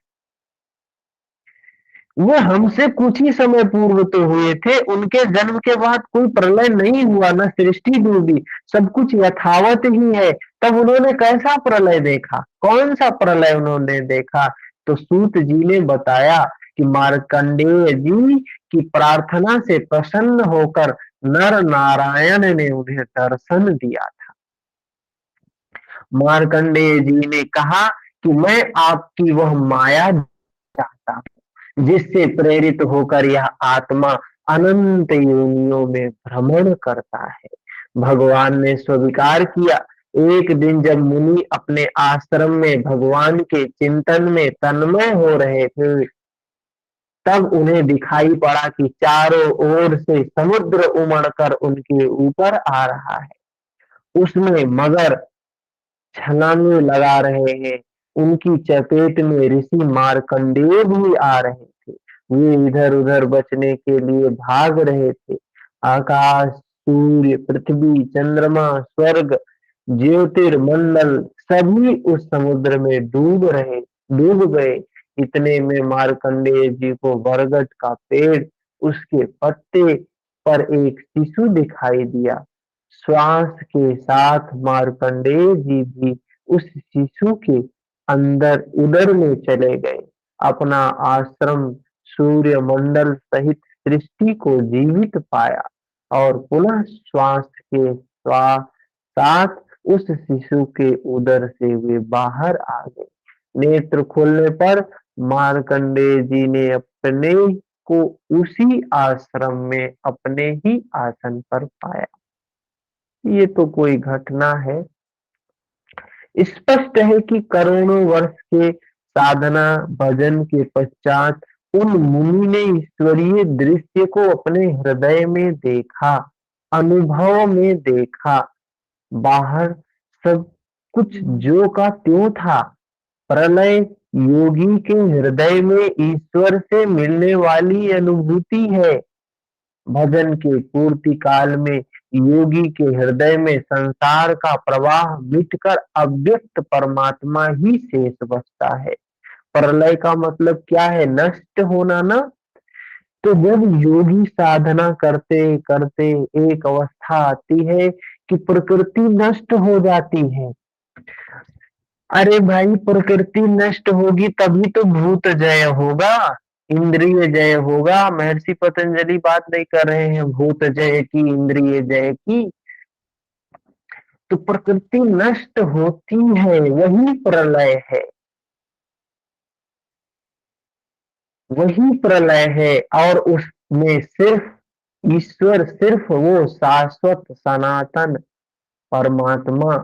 वो हमसे कुछ ही समय पूर्व तो हुए थे, उनके जन्म के बाद कोई प्रलय नहीं हुआ, न सृष्टि डूबी, सब कुछ यथावत ही है। तब उन्होंने कैसा प्रलय देखा? कौन सा प्रलय उन्होंने देखा? तो सूत जी ने बताया कि मार्कंडेय जी की प्रार्थना से प्रसन्न होकर नर नारायण ने उन्हें दर्शन दिया था। मार्कंडेय जी ने कहा कि मैं आपकी वह माया चाहता हूं जिससे प्रेरित होकर यह आत्मा अनंत योनियों में भ्रमण करता है। भगवान ने स्वीकार किया। एक दिन जब मुनि अपने आश्रम में भगवान के चिंतन में तन्मय हो रहे थे, तब उन्हें दिखाई पड़ा कि चारों ओर से समुद्र उमड़कर उनके ऊपर आ रहा है। उसमें मगर छलांगे लगा रहे हैं। उनकी चपेट में ऋषि मार्कंडेय भी आ रहे थे। वे इधर उधर बचने के लिए भाग रहे थे। आकाश, सूर्य, पृथ्वी, चंद्रमा, स्वर्ग, ज्योतिर्मंडल सभी उस समुद्र में डूब गए। इतने में मार्कंडेय जी को बरगद का पेड़, उसके पत्ते पर एक शिशु दिखाई दिया। श्वास के साथ मार्कंडेय जी भी उस शिशु के अंदर उदर में चले गए। अपना आश्रम सूर्य मंडल सहित सृष्टि को जीवित पाया और पुनः श्वास के साथ उस शिशु के उदर से वे बाहर आ गए। नेत्र खोलने पर मार्कंडेय जी ने अपने को उसी आश्रम में अपने ही आसन पर पाया। ये तो कोई घटना है। स्पष्ट है कि करोड़ों वर्ष के साधना भजन के पश्चात उन मुनि ने ईश्वरीय दृश्य को अपने हृदय में देखा, अनुभव में देखा। बाहर सब कुछ जो का त्यों था। प्रलय योगी के हृदय में ईश्वर से मिलने वाली अनुभूति है। भजन के पूर्ति काल में योगी के हृदय में संसार का प्रवाह मिटकर अव्यक्त परमात्मा ही शेष बचता है। प्रलय का मतलब क्या है? नष्ट होना ना। तो जब योगी साधना करते करते एक अवस्था आती है कि प्रकृति नष्ट हो जाती है। अरे भाई, प्रकृति नष्ट होगी तभी तो भूत जय होगा, इंद्रिय जय होगा। महर्षि पतंजलि बात नहीं कर रहे हैं भूत जय की, इंद्रिय जय की। तो प्रकृति नष्ट होती है, वही प्रलय है, वही प्रलय है। और उसमें सिर्फ ईश्वर, सिर्फ वो शाश्वत सनातन परमात्मा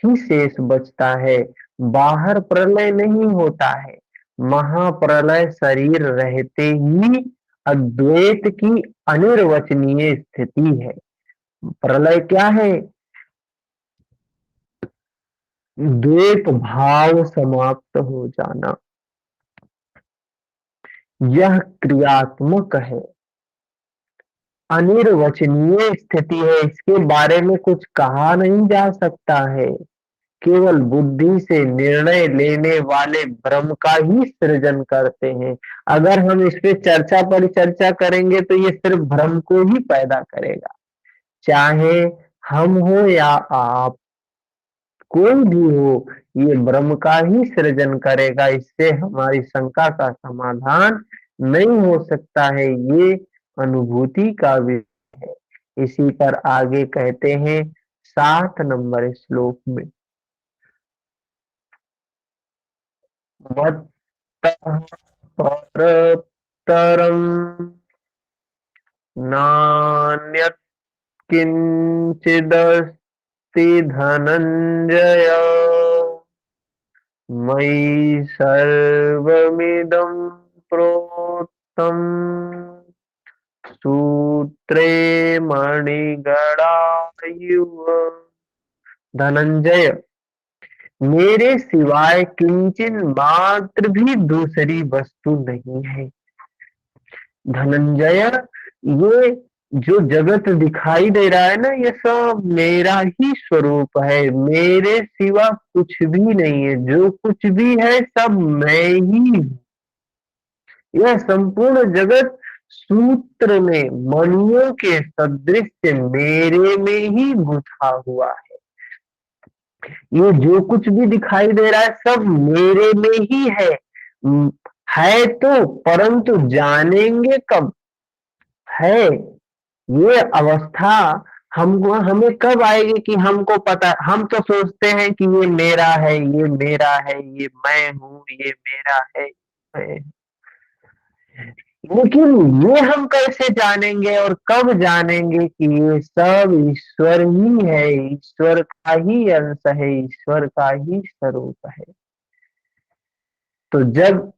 ही शेष बचता है। बाहर प्रलय नहीं होता है। महाप्रलय शरीर रहते ही अद्वैत की अनिर्वचनीय स्थिति है। प्रलय क्या है? द्वैत भाव समाप्त हो जाना, यह क्रियात्मक है, अनिर्वचनीय स्थिति है। इसके बारे में कुछ कहा नहीं जा सकता है। केवल बुद्धि से निर्णय लेने वाले भ्रम का ही सृजन करते हैं। अगर हम इस पे चर्चा परिचर्चा करेंगे तो ये सिर्फ भ्रम को ही पैदा करेगा। चाहे हम हो या आप, कोई भी हो, ये भ्रम का ही सृजन करेगा। इससे हमारी शंका का समाधान नहीं हो सकता है। ये अनुभूति का विषय है। इसी पर आगे कहते हैं 7 नंबर श्लोक में, मत्तः परतरम् नान्यत् किंचिदस्ति धनंजय, मयि सर्वमिदं प्रोक्तम् सूत्रे मणिगणा इव। धनंजय, मेरे सिवाय किंचन मात्र भी दूसरी वस्तु नहीं है। धनंजय, ये जो जगत दिखाई दे रहा है ना, ये सब मेरा ही स्वरूप है। मेरे सिवा कुछ भी नहीं है। जो कुछ भी है सब मैं ही हूँ। यह संपूर्ण जगत सूत्र में मणियों के सदृश मेरे में ही गुथा हुआ है। ये जो कुछ भी दिखाई दे रहा है सब मेरे में ही है। है तो, परंतु जानेंगे कब है? ये अवस्था हमको, हमें कब आएगी कि हमको पता। हम तो सोचते हैं कि ये मेरा है, ये मेरा है, ये मैं हूँ, ये मेरा है, मैं। लेकिन ये हम कैसे जानेंगे और कब जानेंगे कि ये सब ईश्वर ही है, ईश्वर का ही अंश है, ईश्वर का ही स्वरूप है। तो जब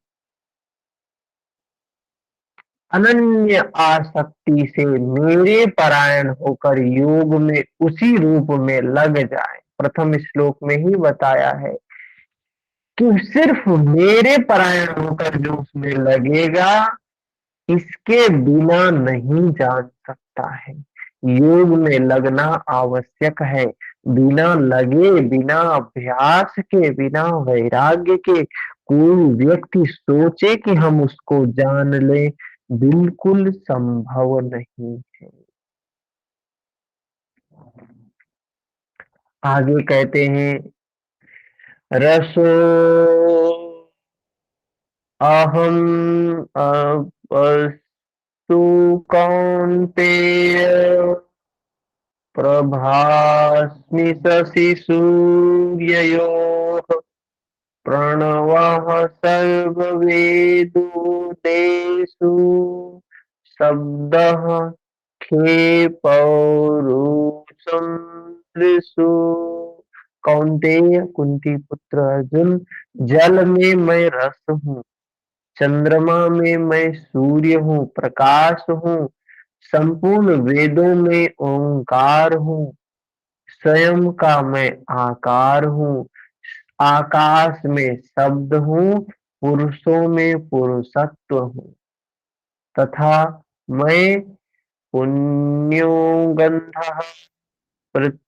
अनन्य आसक्ति से मेरे परायण होकर योग में उसी रूप में लग जाए, प्रथम श्लोक में ही बताया है कि सिर्फ मेरे परायण होकर जो उसमें लगेगा, इसके बिना नहीं जान सकता है। योग में लगना आवश्यक है। बिना लगे, बिना अभ्यास के, बिना वैराग्य के कोई व्यक्ति सोचे कि हम उसको जान लें, बिल्कुल संभव नहीं है। आगे कहते हैं, रसो अहम अपस्तु कौन्तेय प्रभास्मि शशि सूर्ययोः प्रणवः सर्ववेदो देषु शब्दः खे पौरुषं त्रिषु। कौन्तेय, कुंती पुत्र अर्जुन, जल में मैं रस हूँ, चंद्रमा में मैं सूर्य हूँ, प्रकाश हूँ, संपूर्ण वेदों में ओंकार हूँ, स्वयं का मैं आकार हूँ, आकाश में शब्द हूँ, पुरुषों में पुरुषत्व हूँ, तथा मैं पुण्यो गंधः पृथिव्याम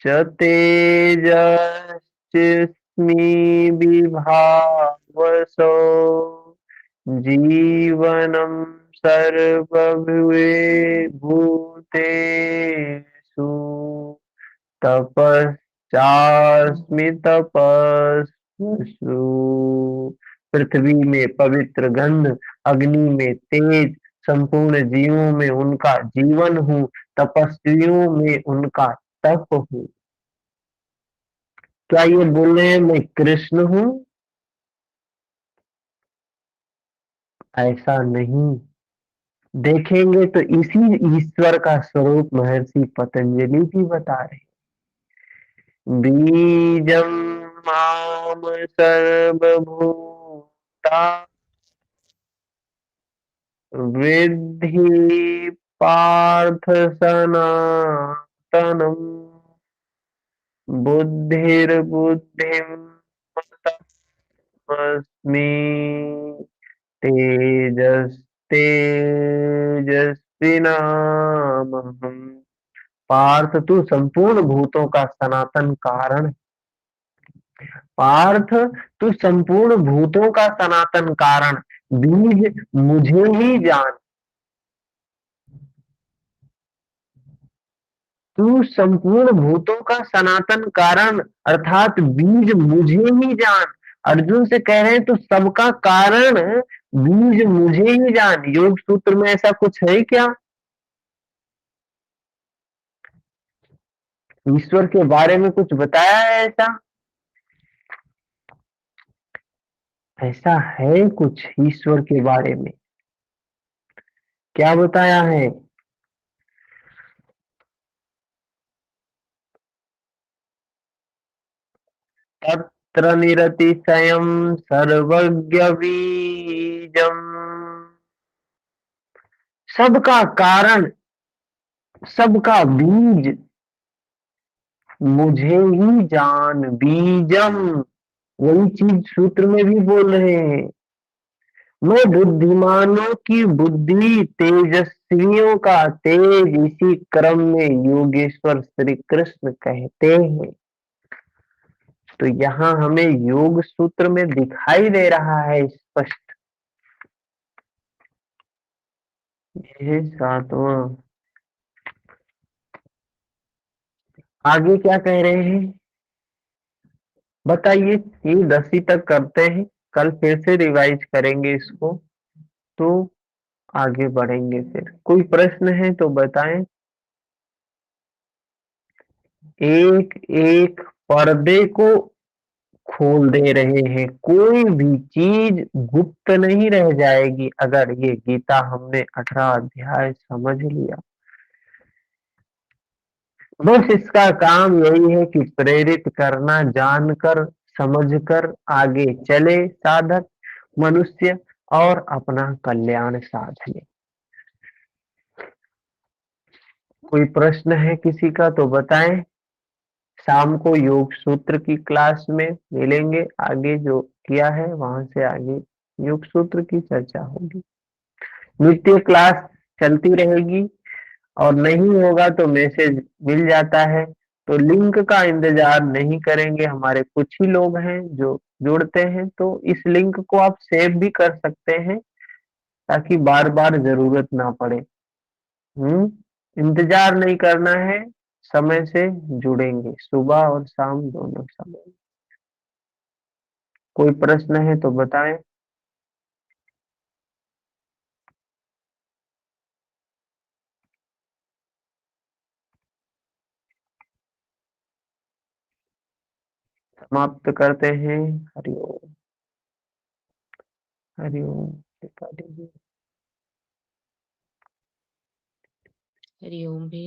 च तेजश्चिस्मि विभावसो जीवनं सर्वभूते भूतेषु तपश्चास्मि तपस्विषु। पृथ्वी में पवित्र गंध, अग्नि में तेज, संपूर्ण जीवों में उनका जीवन हूँ, तपस्वियों में उनका तप हूँ। क्या ये बोल रहे हैं मैं कृष्ण हूँ? ऐसा नहीं। देखेंगे तो इसी ईश्वर का स्वरूप महर्षि पतंजलि भी बता रहे हैं। बीजम माम सर्वभूता विद्धि पार्थ सनातनम बुद्धिर्बुद्धिम मतमस्मि तेजस्तेजस्विनामहम्। पार्थ, तू संपूर्ण भूतों का सनातन कारण। पार्थ, तू संपूर्ण भूतों का सनातन कारण, बीज मुझे ही जान। तू संपूर्ण भूतों का सनातन कारण अर्थात बीज मुझे ही जान। अर्जुन से कह रहे हैं तो सबका कारण बीज मुझे ही जान। योग सूत्र में ऐसा कुछ है क्या? ईश्वर के बारे में कुछ बताया है ऐसा? ऐसा है कुछ ईश्वर के बारे में? क्या बताया है? तत्र निरतिशयं सर्वज्ञ बीजम। सबका कारण, सबका बीज मुझे ही जान। बीजम, वही चीज सूत्र में भी बोल रहे हैं। मैं बुद्धिमानों की बुद्धि, तेजस्वियों का तेज, इसी क्रम में योगेश्वर श्री कृष्ण कहते हैं। तो यहाँ हमें योग सूत्र में दिखाई दे रहा है स्पष्ट। ये सातवां। आगे क्या कह रहे हैं बताइए? ये 10वीं तक करते हैं, कल फिर से रिवाइज करेंगे इसको, तो आगे बढ़ेंगे। फिर कोई प्रश्न है तो बताएं। एक एक पर्दे को खोल दे रहे हैं, कोई भी चीज गुप्त नहीं रह जाएगी अगर ये गीता हमने 18 अध्याय समझ लिया। बस इसका काम यही है कि प्रेरित करना, जानकर समझकर आगे चले साधक मनुष्य और अपना कल्याण साध ले। कोई प्रश्न है किसी का तो बताएं। शाम को योग सूत्र की क्लास में मिलेंगे, आगे जो किया है वहां से आगे योग सूत्र की चर्चा होगी। नित्य क्लास चलती रहेगी और नहीं होगा तो मैसेज मिल जाता है, तो लिंक का इंतजार नहीं करेंगे, हमारे कुछ ही लोग हैं जो जुड़ते हैं, तो इस लिंक को आप सेव भी कर सकते हैं ताकि बार बार जरूरत ना पड़े। इंतजार नहीं करना है, समय से जुड़ेंगे सुबह और शाम दोनों समय। कोई प्रश्न है तो बताएं। समाप्त करते हैं। हरिओम। हरिओम। हरिओम भी।